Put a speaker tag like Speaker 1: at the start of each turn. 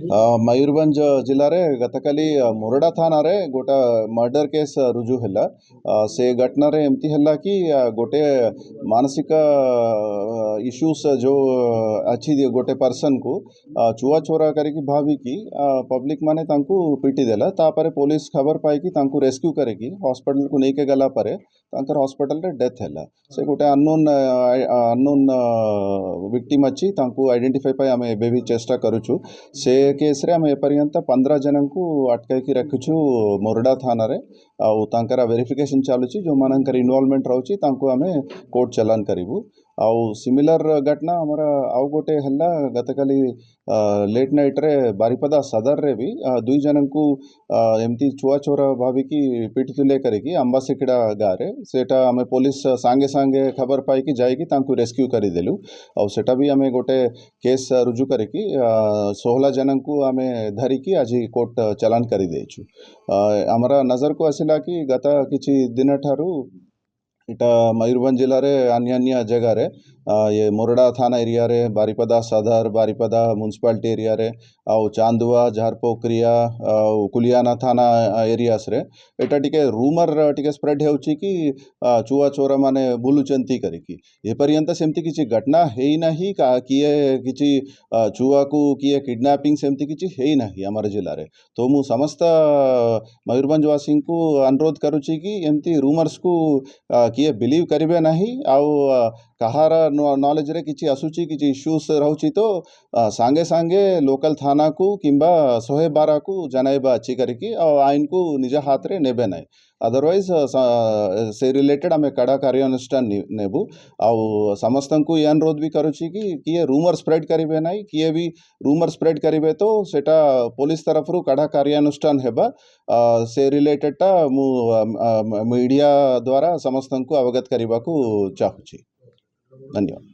Speaker 1: मयूरभंज जिले में गतकाली मोरडा थाना रे गोटा मर्डर केस रुजु है। से घटना रे एमती है कि गोटे मानसिक इश्यूज जो अच्छी गोटे पर्सन को चुआ चोरा करके भाविकी पब्लिक माने तांको पीटी देला। तापर पुलिस खबर पाई कि तांको रेस्क्यू करके हॉस्पिटल को लेके गला परे तांकर हॉस्पिटल रे डेथ है। से गोटे अननोन विक्टिम अच्छी तांको आइडेंटिफाई पाई आमे एबे भी चेष्टा करूछु। से केस रे आमे एपर्यंत 15 जन को अटकाई रखिछु मोरडा थाना रे। आउ तांकर वेरिफिकेशन चालुची जो मानकर इन्वॉल्वमेंट रहउची तांको आमे कोर्ट चालान करिवु। आउ सिमिलर घटना हमारा आउ गोटे हल्ला गतकाली लेट नाइट रे बारिपदा सदर रे भी 2 जन को एमती छुआ चोरा भाविकी पिटतुले करके अंबासिकड़ा गाँ रे सेटा आमे पुलिस सांगे सांगे खबर पाई कि जाई कि तांको रेस्क्यू करी देलु। आउ सेटा भी आमे गोटे केस रुजु करके 16 जन को आमे धरिकी आज कोर्ट चालान करी देछु। हमारा नजर को आसिला कि गत किछि दिन ठारू इटा मयूरभंज जिले रे अन्य जगह रे ये मोरडा थाना एरिया रे बारिपदा सदर बारिपदा म्युनिसिपालिटी एरिया रे आउ चांदुआ झारपोखरिया कुलियाना थाना एरियास रे एटा टिके रूमर टिके स्प्रेड हेउची कि चुआ चोरा माने बुलुचंती करिकी ए पर्यंत सेमती किछि घटना हेई नाही का किए किछि चुआ को किए किडनैपिंग सेमती किछि हेई नाही हमर जिल्ला रे। तो मु समस्त मयूरभंज वासी को अनुरोध करूची कि एमती रूमर्स को किए बिलीव करिवे नाही। आउ कहार नॉलेज रे किछि आसुची किछि इश्यूज रहउची तो सांगे सांगे लोकल थाना को किंबा 112 को जनाइबा अच्छी करके आईन को निज हाथ रे नेबे नाही। अदरवाइज से रिलेटेड आमे कड़ा कार्यानुष्ठान नेबु। आउ समस्त को ये अनुरोध भी करूची कि किए रूमर स्प्रेड करिवे नाही। किए भी रूमर स्प्रेड करिवे तो सेटा पुलिस तरफ रु कड़ा कार्यानुष्ठान हेबा से रिलेटेड टा मु मीडिया द्वारा समस्त को अवगत करने को चाहूँगी। धन्यवाद।